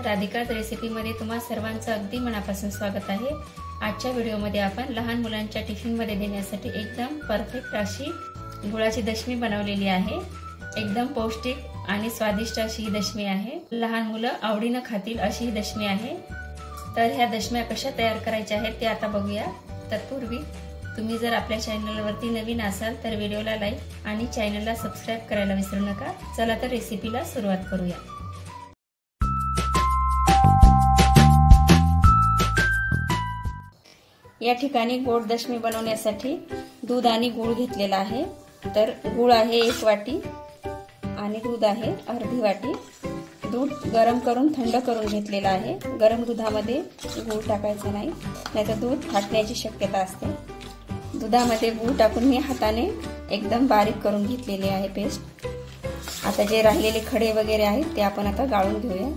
राधिकाज रेसिपीमध्ये तुम्हा सर्वांचं अगदी मनापासून स्वागत आहे। आजच्या व्हिडिओमध्ये आपण लहान मुलांच्या टिफिनमध्ये देण्यासाठी एकदम परफेक्ट अशी गुळाची दशमी बनवलेली आहे। एकदम पौष्टिक आणि स्वादिष्ट अशी ही दशमी आहे। लहान मुलं आवडीने खातील अशी ही दशमी आहे। तर ह्या दशम्या कशा तयार करायच्या आहेत ते आता बघूया। तत्पूर्वी तुम्ही जर आपल्या चॅनलवरती नवीन असाल तर व्हिडिओला लाईक आणि चॅनलला सबस्क्राइब करायला विसरू नका। चला तर रेसिपीला सुरुवात करूया। या ठिकाणी गोड दशमी बनवण्यासाठी दूध आणि गूळ घेतलेला आहे। तर गूळ आहे 1 वाटी आणि दूध आहे अर्धी वाटी। दूध गरम करून थंड करून घेतलेला आहे। गरम दुधामध्ये गूळ टाकायचा नाही, नाहीतर दूध फाटण्याची शक्यता असते। दुधामध्ये गूळ टाकून मी हाताने एकदम बारीक करून घेतलेली आहे पेस्ट। आता जे राहिलेले खडे वगैरे आहेत ते आपण आता गाळून घेऊया।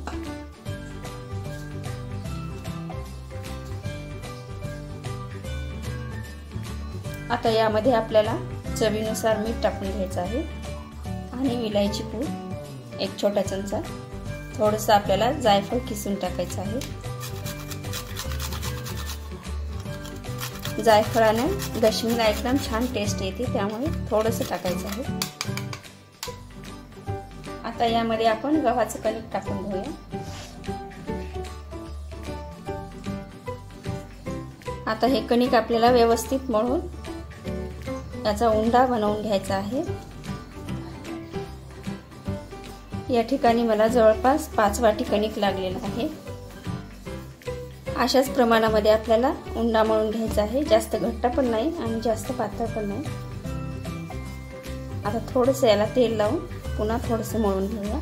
आता यामध्ये आपल्याला चवीनुसार मीठ टाकून घ्यायचं आहे आणि विलायची पूड 1 छोटा चमचा। थोडंसं आपल्याला जायफळ किसून टाकायचं आहे। जायफळाने दशमीला एकदम छान टेस्ट येते, त्यामुळे थोडंसं टाकायचं आहे। आता यामध्ये आपण गव्हाचं कणिक टाकून घेऊया। आता हे कणिक आपल्याला व्यवस्थित मळून याचा उंडा बनवून घ्यायचा आहे। या ठिकाणी मला जवळपास 5 वाटी कणिक लागलेला आहे। अशाच प्रमाणामध्ये आपल्याला उंडा मळून घ्यायचा आहे। जास्त घट्ट पण नाही आणि जास्त पातळ पण नाही। आता थोडंसं याला तेल लावून पुन्हा थोडंसं मळून घेऊया।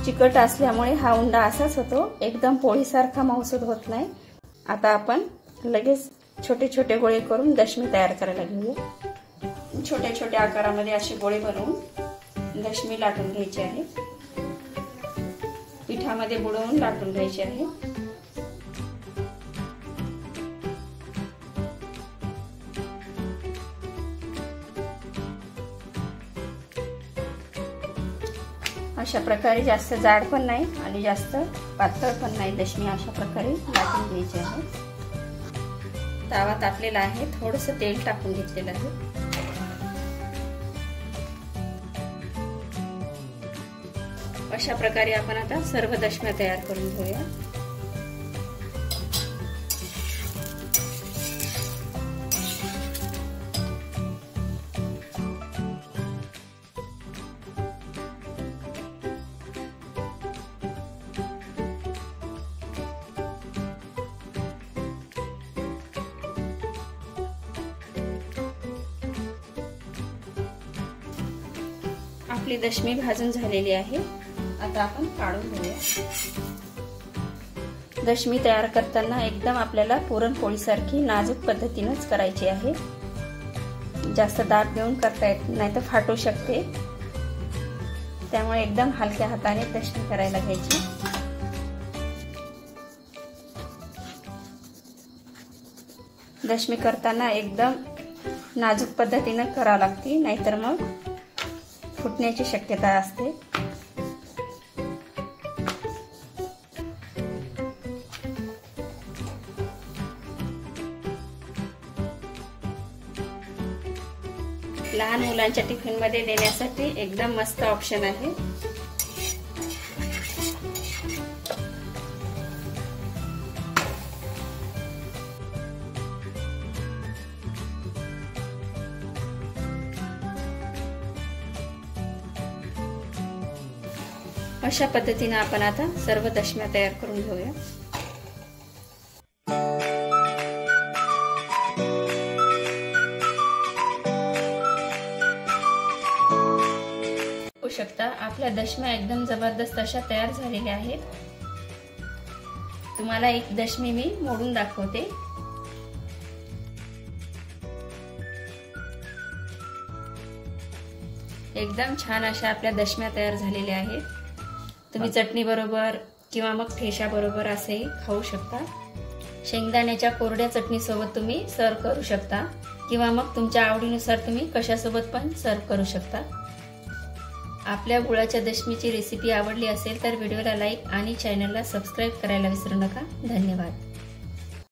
चिकट असल्यामुळे हा उंडा असाच होतो, एकदम पोळीसारखा मऊसूद होत नाही। आता आपण लगेच छोटे छोटे गोळे करून दशमी तयार करायला घेऊया। छोट्या छोट्या आकारामध्ये असे गोळे बनवून दशमी लाटून घ्यायची आहे। पिठामध्ये बुडवून लाटून घ्यायची आहे। अशा प्रकारे जास्त जाड पण नाही आणि जास्त पातळ पण नाही, दशमी अशा प्रकारे लाटून घ्यायची आहे। तवा तापलेला आहे, थोडंसं तेल टाकून घेतलेलं आहे। अशा प्रकारे आपण आता सर्व दशम्या तयार करून घेऊया। आपली दशमी भाजून झालेली आहे, आता आपण काढून घेऊया। दशमी तयार करताना एकदम आपल्याला पुरणपोळीसारखी नाजूक पद्धतीनेच करायची आहे। जास्त दाब देऊन करता येत नाही तर फाटू शकते, त्यामुळे एकदम हलक्या हाताने दशमी करायला घ्यायची। दशमी करताना एकदम नाजूक पद्धतीने करावं लागते, नाहीतर मग फुटण्याची शक्यता असते। लहान मुलांच्या टिफिन मध्ये देण्यासाठी एकदम मस्त ऑप्शन आहे। अशा पद्धतीने आपण आता सर्व दशम्या तयार करून घेऊया। बघू शकता आपल्या दशम्या एकदम जबरदस्त अशा तयार झालेल्या आहेत। तुम्हाला एक दशमी मी मोडून दाखवते। एकदम छान अशा आपल्या दशम्या तयार झालेल्या आहेत। तुम्ही चटणी बरोबर किंवा मग ठेचा बरोबर असेही खाऊ शकता। शेंगदाण्याच्या कोरड्या चटणी सोबत तुम्ही सर्व करू शकता किंवा मग तुमच्या आवडीनुसार तुम्ही कशासोबत पण सर्व करू शकता। आपल्या गुळाच्या दशमीची रेसिपी आवडली असेल तर व्हिडिओला लाईक आणि चॅनलला सबस्क्राईब करायला विसरू नका। धन्यवाद।